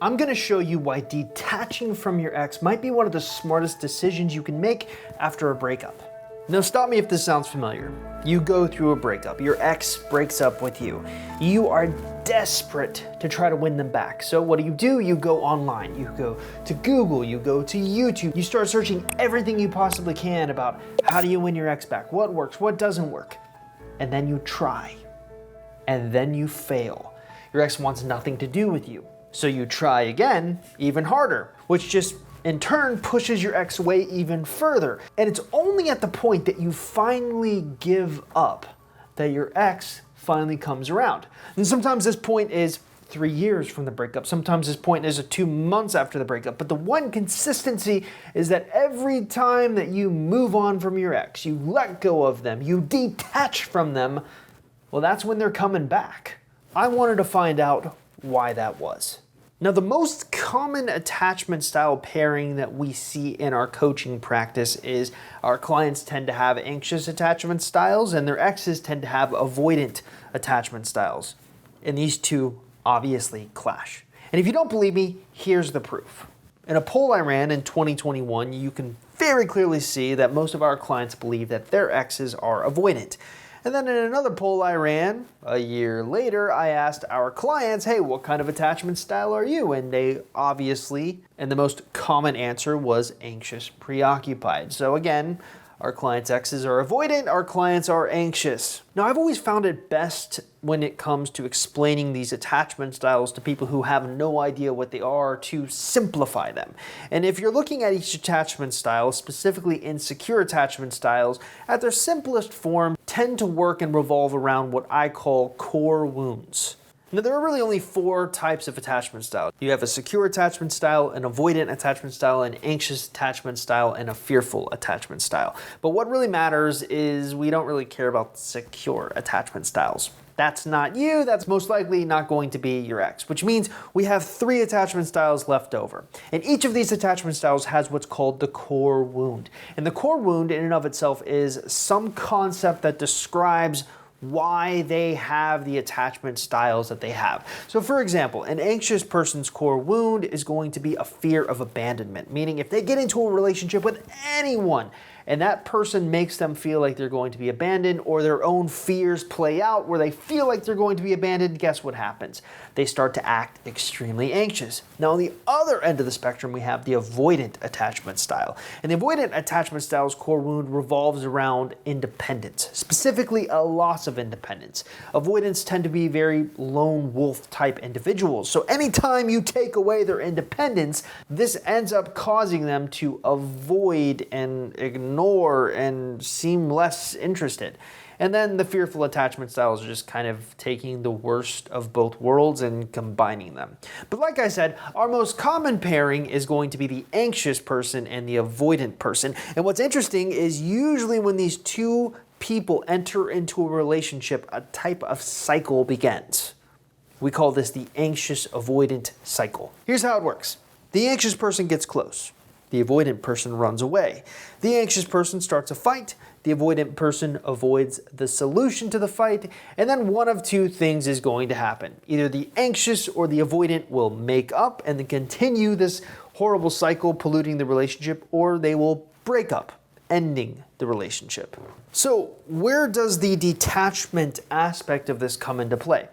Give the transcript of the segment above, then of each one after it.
I'm gonna show you why detaching from your ex might be one of the smartest decisions you can make after a breakup. Now stop me if this sounds familiar. You go through a breakup, your ex breaks up with you. You are desperate to try to win them back. So what do? You go online, you go to Google, you go to YouTube, you start searching everything you possibly can about how do you win your ex back, what works, what doesn't work. And then you try, and then you fail. Your ex wants nothing to do with you. So you try again, even harder, which just in turn pushes your ex away even further. And it's only at the point that you finally give up that your ex finally comes around. And sometimes this point is 3 years from the breakup. Sometimes this point is 2 months after the breakup. But the one consistency is that every time that you move on from your ex, you let go of them, you detach from them, well, that's when they're coming back. I wanted to find out why that was. Now, the most common attachment style pairing that we see in our coaching practice is our clients tend to have anxious attachment styles and their exes tend to have avoidant attachment styles. And these two obviously clash. And if you don't believe me, here's the proof. In a poll I ran in 2021, you can very clearly see that most of our clients believe that their exes are avoidant. And then in another poll I ran a year later, I asked our clients, hey, what kind of attachment style are you? And they obviously, and the most common answer was anxious preoccupied. So again, our clients' exes are avoidant, our clients are anxious. Now, I've always found it best when it comes to explaining these attachment styles to people who have no idea what they are to simplify them. And if you're looking at each attachment style, specifically insecure attachment styles, at their simplest form tend to work and revolve around what I call core wounds. Now, there are really only 4 types of attachment style. You have a secure attachment style, an avoidant attachment style, an anxious attachment style, and a fearful attachment style. But what really matters is we don't really care about secure attachment styles. That's not you, that's most likely not going to be your ex, which means we have 3 attachment styles left over. And each of these attachment styles has what's called the core wound. And the core wound in and of itself is some concept that describes why they have the attachment styles that they have. So for example, an anxious person's core wound is going to be a fear of abandonment, meaning if they get into a relationship with anyone and that person makes them feel like they're going to be abandoned or their own fears play out where they feel like they're going to be abandoned, guess what happens? They start to act extremely anxious. Now on the other end of the spectrum, we have the avoidant attachment style. And the avoidant attachment style's core wound revolves around independence, specifically a loss of independence. Avoidants tend to be very lone wolf type individuals. So anytime you take away their independence, this ends up causing them to avoid and ignore and seem less interested. And then the fearful attachment styles are just kind of taking the worst of both worlds and combining them. But like I said, our most common pairing is going to be the anxious person and the avoidant person. And what's interesting is usually when these two people enter into a relationship, a type of cycle begins. We call this the anxious avoidant cycle. Here's how it works. The anxious person gets close. The avoidant person runs away. The anxious person starts a fight. The avoidant person avoids the solution to the fight. And then one of 2 things is going to happen. Either the anxious or the avoidant will make up and then continue this horrible cycle polluting the relationship, or they will break up, ending the relationship. So where does the detachment aspect of this come into play?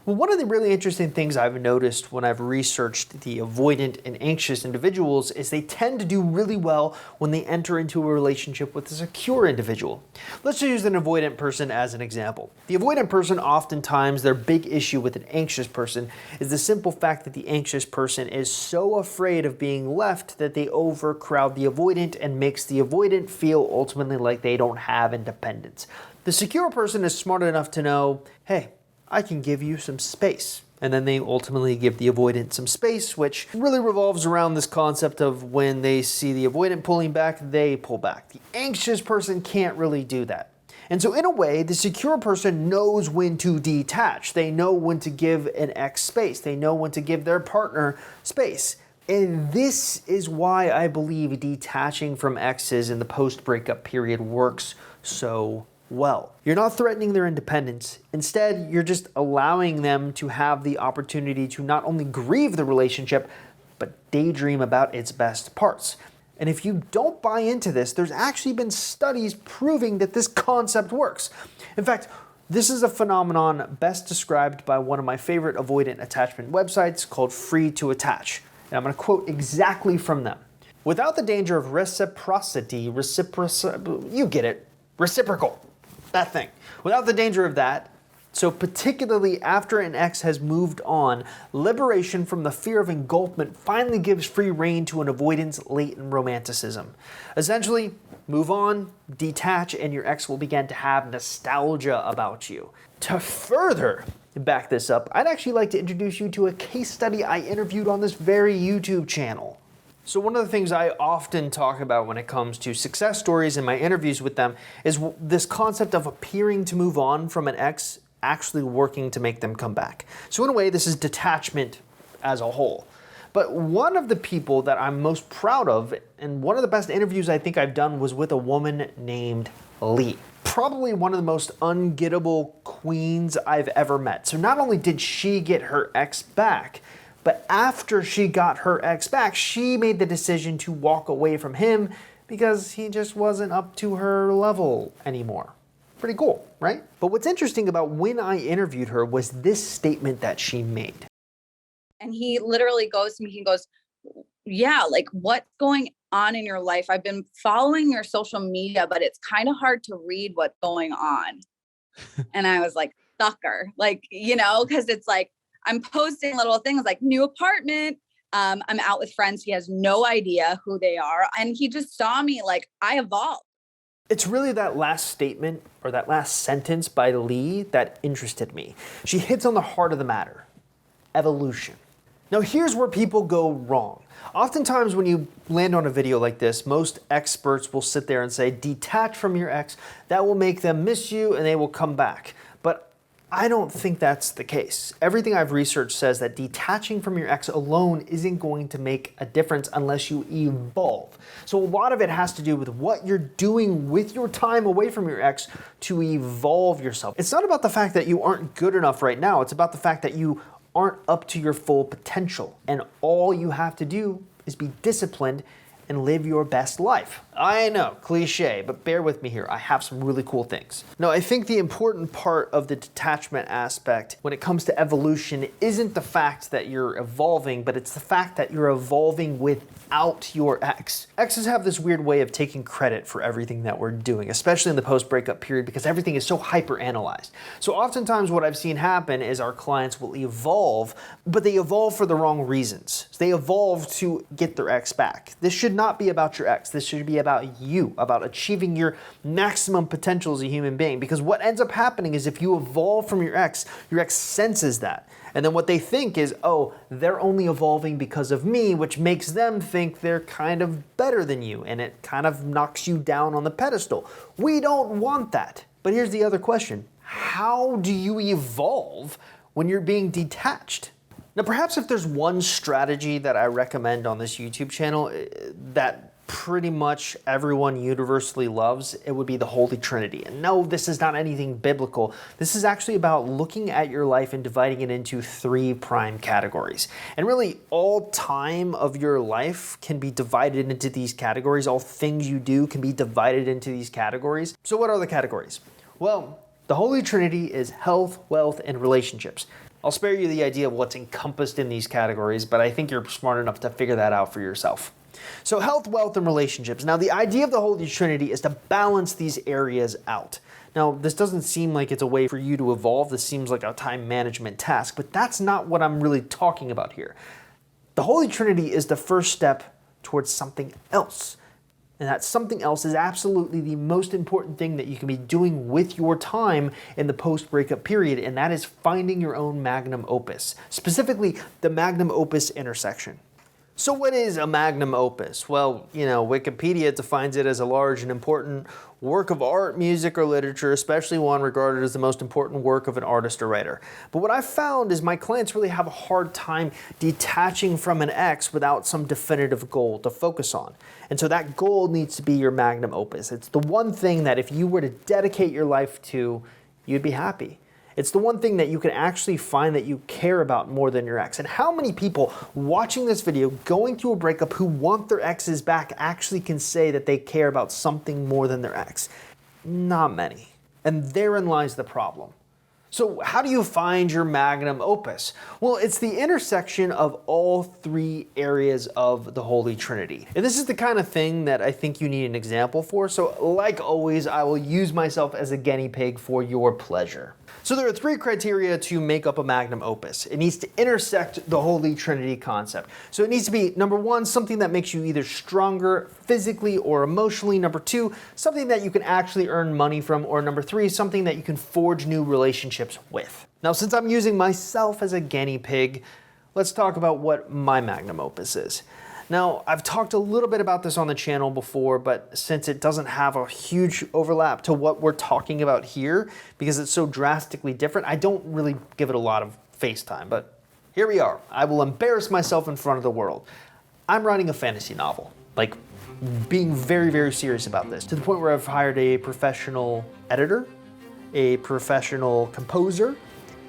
Well, one of the really interesting things I've noticed when I've researched the avoidant and anxious individuals is they tend to do really well when they enter into a relationship with a secure individual. Let's just use an avoidant person as an example. The avoidant person, oftentimes their big issue with an anxious person is the simple fact that the anxious person is so afraid of being left that they overcrowd the avoidant and makes the avoidant feel ultimately like they don't have independence. The secure person is smart enough to know, hey, I can give you some space. And then they ultimately give the avoidant some space, which really revolves around this concept of when they see the avoidant pulling back, they pull back. The anxious person can't really do that. And so in a way, the secure person knows when to detach. They know when to give an ex space. They know when to give their partner space. And this is why I believe detaching from exes in the post-breakup period works so well. You're not threatening their independence. Instead, you're just allowing them to have the opportunity to not only grieve the relationship, but daydream about its best parts. And if you don't buy into this, there's actually been studies proving that this concept works. In fact, this is a phenomenon best described by one of my favorite avoidant attachment websites called Free to Attach. And I'm going to quote exactly from them. Without the danger of reciprocity, you get it, reciprocal, that thing. Without the danger of that, so particularly after an ex has moved on, liberation from the fear of engulfment finally gives free rein to an avoidant's latent romanticism. Essentially, move on, detach, and your ex will begin to have nostalgia about you. To further back this up, I'd actually like to introduce you to a case study I interviewed on this very YouTube channel. So one of the things I often talk about when it comes to success stories in my interviews with them is this concept of appearing to move on from an ex actually working to make them come back. So in a way, this is detachment as a whole. But one of the people that I'm most proud of, and one of the best interviews I think I've done, was with a woman named Lee. Probably one of the most ungettable queens I've ever met. So not only did she get her ex back, but after she got her ex back, she made the decision to walk away from him because he just wasn't up to her level anymore. Pretty cool, right? But what's interesting about when I interviewed her was this statement that she made. And he literally goes to me, he goes, yeah, like what's going on in your life? I've been following your social media, but it's kind of hard to read what's going on. And I was like, sucker, like, because it's like, I'm posting little things like new apartment. I'm out with friends. He has no idea who they are. And he just saw me like I evolved. It's really that last statement or that last sentence by Lee that interested me. She hits on the heart of the matter, evolution. Now here's where people go wrong. Oftentimes when you land on a video like this, most experts will sit there and say, detach from your ex, that will make them miss you and they will come back. But I don't think that's the case. Everything I've researched says that detaching from your ex alone isn't going to make a difference unless you evolve. So a lot of it has to do with what you're doing with your time away from your ex to evolve yourself. It's not about the fact that you aren't good enough right now. It's about the fact that you aren't up to your full potential. And all you have to do is be disciplined and live your best life. I know, cliche, but bear with me here. I have some really cool things. Now, I think the important part of the detachment aspect when it comes to evolution isn't the fact that you're evolving, but it's the fact that you're evolving without your ex. Exes have this weird way of taking credit for everything that we're doing, especially in the post-breakup period, because everything is so hyper-analyzed. So oftentimes what I've seen happen is our clients will evolve, but they evolve for the wrong reasons. So they evolve to get their ex back. This should not be about your ex. This should be about you, about achieving your maximum potential as a human being. Because what ends up happening is if you evolve from your ex senses that. And then what they think is, oh, they're only evolving because of me, which makes them think they're kind of better than you. And it kind of knocks you down on the pedestal. We don't want that. But here's the other question. How do you evolve when you're being detached? Now, perhaps if there's one strategy that I recommend on this YouTube channel that pretty much everyone universally loves, it would be the Holy Trinity. And no, this is not anything biblical. This is actually about looking at your life and dividing it into 3 prime categories. And really, all time of your life can be divided into these categories. All things you do can be divided into these categories. So what are the categories? Well, the Holy Trinity is health, wealth, and relationships. I'll spare you the idea of what's encompassed in these categories, but I think you're smart enough to figure that out for yourself. So health, wealth, and relationships. Now, the idea of the Holy Trinity is to balance these areas out. Now, this doesn't seem like it's a way for you to evolve. This seems like a time management task, but that's not what I'm really talking about here. The Holy Trinity is the first step towards something else. And that something else is absolutely the most important thing that you can be doing with your time in the post-breakup period, and that is finding your own magnum opus, specifically the magnum opus intersection. So what is a magnum opus? Well, Wikipedia defines it as a large and important work of art, music, or literature, especially one regarded as the most important work of an artist or writer. But what I've found is my clients really have a hard time detaching from an ex without some definitive goal to focus on. And so that goal needs to be your magnum opus. It's the one thing that if you were to dedicate your life to, you'd be happy. It's the one thing that you can actually find that you care about more than your ex. And how many people watching this video, going through a breakup, who want their exes back actually can say that they care about something more than their ex? Not many. And therein lies the problem. So how do you find your magnum opus? Well, it's the intersection of all three areas of the Holy Trinity. And this is the kind of thing that I think you need an example for. So like always, I will use myself as a guinea pig for your pleasure. So there are three criteria to make up a magnum opus. It needs to intersect the Holy Trinity concept. So it needs to be, number one, something that makes you either stronger physically or emotionally. Number two, something that you can actually earn money from. Or number three, something that you can forge new relationships with. Now, since I'm using myself as a guinea pig, let's talk about what my magnum opus is. Now, I've talked a little bit about this on the channel before, but since it doesn't have a huge overlap to what we're talking about here, because it's so drastically different, I don't really give it a lot of face time, but here we are. I will embarrass myself in front of the world. I'm writing a fantasy novel, like being very, very serious about this, to the point where I've hired a professional editor, a professional composer,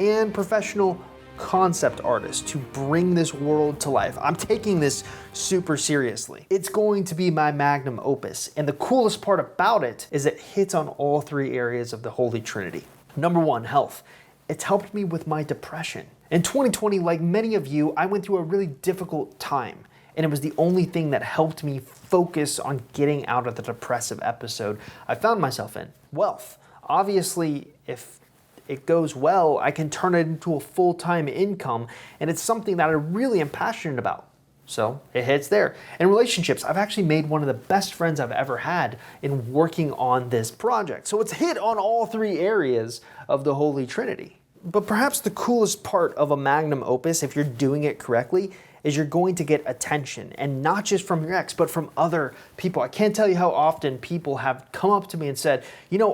and professional concept artist to bring this world to life. I'm taking this super seriously. It's going to be my magnum opus. And the coolest part about it is it hits on all three areas of the Holy Trinity. Number one, health. It's helped me with my depression. In 2020, like many of you, I went through a really difficult time. And it was the only thing that helped me focus on getting out of the depressive episode I found myself in. Wealth. Obviously, if it goes well, I can turn it into a full-time income, and it's something that I really am passionate about. So it hits there. And relationships, I've actually made one of the best friends I've ever had in working on this project. So it's hit on all three areas of the Holy Trinity. But perhaps the coolest part of a magnum opus, if you're doing it correctly, is you're going to get attention, and not just from your ex, but from other people. I can't tell you how often people have come up to me and said,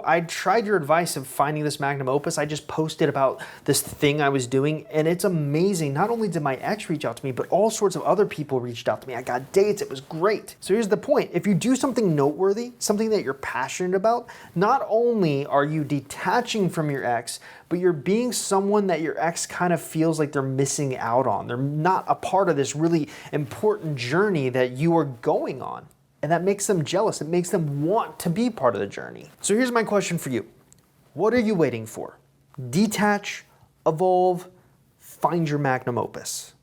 I tried your advice of finding this magnum opus. I just posted about this thing I was doing, and it's amazing. Not only did my ex reach out to me, but all sorts of other people reached out to me. I got dates, it was great. So here's the point. If you do something noteworthy, something that you're passionate about, not only are you detaching from your ex, but you're being someone that your ex kind of feels like they're missing out on. They're not a part of this really important journey that you are going on. And that makes them jealous. It makes them want to be part of the journey. So here's my question for you. What are you waiting for? Detach, evolve, find your magnum opus.